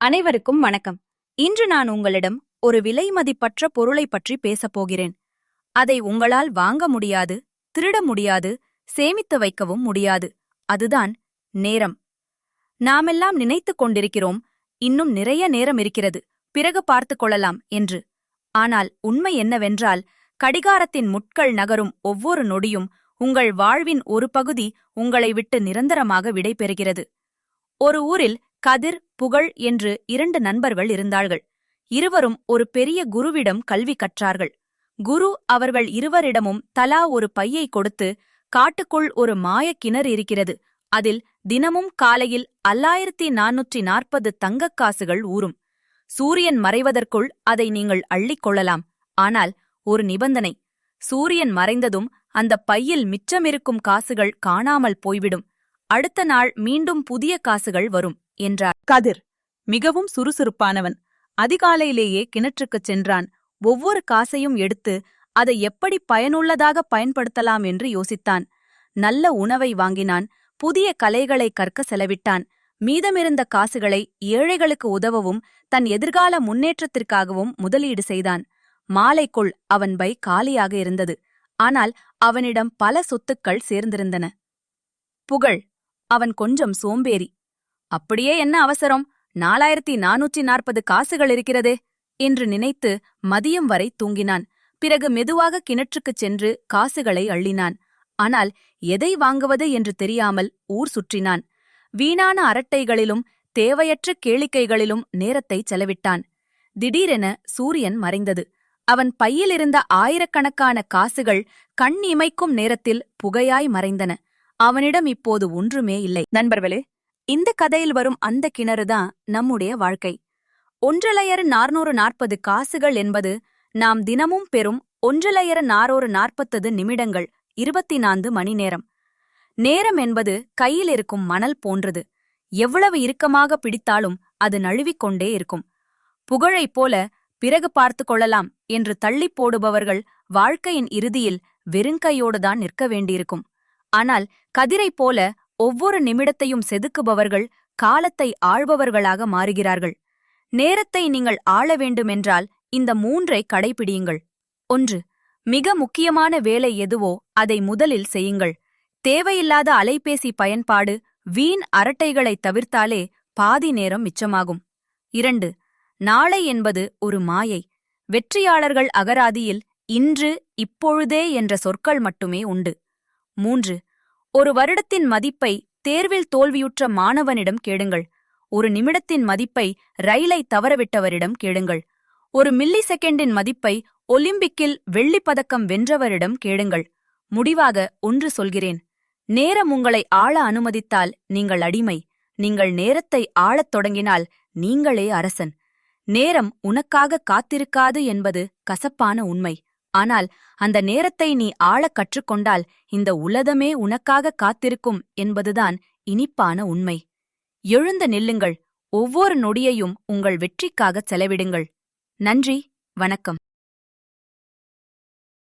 அனைவருக்கும் வணக்கம். இன்று நான் உங்களிடம் ஒரு விலைமதிப்பற்ற பொருளை பற்றி பேசப் போகிறேன். அதை உங்களால் வாங்க முடியாது, திருட முடியாது, சேமித்து வைக்கவும் முடியாது. அதுதான் நேரம். நாமெல்லாம் நினைத்துக் கொண்டிருக்கிறோம், இன்னும் நிறைய நேரம் இருக்கிறது, பிறகு பார்த்துக் கொள்ளலாம் என்று. ஆனால் உண்மை என்னவென்றால், கடிகாரத்தின் முட்கள் நகரும் ஒவ்வொரு நொடியும் உங்கள் வாழ்வின் ஒரு பகுதி உங்களை விட்டு நிரந்தரமாக விடைபெறுகிறது. ஒரு ஊரில் கதிர், புகழ் என்று 2 நண்பர்கள் இருந்தார்கள். இருவரும் ஒரு பெரிய குருவிடம் கல்வி கற்றார்கள். குரு அவர்கள் இருவரிடமும் தலா ஒரு பையை கொடுத்து, காட்டுக்குள் ஒரு மாயக் கிணறு இருக்கிறது, அதில் தினமும் காலையில் 1440 தங்கக் காசுகள் ஊறும். சூரியன் மறைவதற்குள் அதை நீங்கள் அள்ளிக் கொள்ளலாம். ஆனால் ஒரு நிபந்தனை: சூரியன் மறைந்ததும் அந்த பையில் மிச்சமிருக்கும் காசுகள் காணாமல் போய்விடும். அடுத்த நாள் மீண்டும் புதிய காசுகள் வரும் என்றார். கதிர் மிகவும் சுறுசுறுப்பானவன். அதிகாலையிலேயே கிணற்றுக்குச் சென்றான். ஒவ்வொரு காசையும் எடுத்து அதை எப்படி பயனுள்ளதாக பயன்படுத்தலாம் என்று யோசித்தான். நல்ல உணவை வாங்கினான், புதிய கலைகளை கற்க செலவிட்டான். மீதமிருந்த காசுகளை ஏழைகளுக்கு உதவவும் தன் எதிர்கால முன்னேற்றத்திற்காகவும் முதலீடு செய்தான். மாலைக்குள் அவன் பை காலியாக இருந்தது. ஆனால் அவனிடம் பல சொத்துக்கள் சேர்ந்திருந்தன. புகழ் அவன் கொஞ்சம் சோம்பேறி. அப்படியே என்ன அவசரம், 4440 காசுகள் இருக்கிறதே என்று நினைத்து மதியம் வரை தூங்கினான். பிறகு மெதுவாக கிணற்றுக்குச் சென்று காசுகளை அள்ளினான். ஆனால் எதை வாங்குவது என்று தெரியாமல் ஊர் சுற்றினான். வீணான அரட்டைகளிலும் தேவையற்ற கேளிக்கைகளிலும் நேரத்தை செலவிட்டான். திடீரென சூரியன் மறைந்தது. அவன் பையிலிருந்த ஆயிரக்கணக்கான காசுகள் கண் இமைக்கும் நேரத்தில் புகையாய் மறைந்தன. அவனிடம் இப்போது ஒன்றுமே இல்லை. நண்பர்களே, இந்த கதையில் வரும் அந்த கிணறுதான் நம்முடைய வாழ்க்கை. 1440 காசுகள் என்பது நாம் தினமும் பெறும் 1440 நிமிடங்கள், 24 மணி நேரம். நேரம் என்பது கையில் இருக்கும் மணல் போன்றது. எவ்வளவு இறுக்கமாக பிடித்தாலும் அது நழுவிக்கொண்டே இருக்கும். புகழைப் போல பிறகு பார்த்து கொள்ளலாம் என்று தள்ளிப் போடுபவர்கள் வாழ்க்கையின் இறுதியில் வெறுங்கையோடுதான் நிற்க வேண்டியிருக்கும். ஆனால் கதிரைப் போல ஒவ்வொரு நிமிடத்தையும் செதுக்குபவர்கள் காலத்தை ஆள்பவர்களாக மாறுகிறார்கள். நேரத்தை நீங்கள் ஆள வேண்டுமென்றால் இந்த 3ஐ கடைபிடியுங்கள். 1. மிக முக்கியமான வேலை எதுவோ அதை முதலில் செய்யுங்கள். தேவையில்லாத அலைபேசி பயன்பாடு, வீண் அரட்டைகளை தவிர்த்தாலே பாதி நேரம் மிச்சமாகும். 2. நாளை என்பது ஒரு மாயை. வெற்றியாளர்கள் அகராதியில் இன்று, இப்பொழுதே என்ற சொற்கள் மட்டுமே உண்டு. 3. ஒரு வருடத்தின் மதிப்பை தேர்வில் தோல்வியுற்ற மாணவனிடம் கேளுங்கள். ஒரு நிமிடத்தின் மதிப்பை ரயிலை தவறவிட்டவரிடம் கேளுங்கள். ஒரு மில்லி செகண்டின் மதிப்பை ஒலிம்பிக்கில் வெள்ளிப்பதக்கம் வென்றவரிடம் கேளுங்கள். முடிவாக ஒன்று சொல்கிறேன்: நேரம் உங்களை ஆள அனுமதித்தால் நீங்கள் அடிமை. நீங்கள் நேரத்தை ஆளத் தொடங்கினால் நீங்களே அரசன். நேரம் உனக்காக காத்திருக்காது என்பது கசப்பான உண்மை. ஆனால் அந்த நேரத்தை நீ ஆளக் கற்றுக்கொண்டால் இந்த உலகமே உனக்காக காத்திருக்கும் என்பதுதான் இனிப்பான உண்மை. எழுந்து நில்லுங்கள். ஒவ்வொரு நொடியையும் உங்கள் வெற்றிக்காகச் செலவிடுங்கள். நன்றி, வணக்கம்.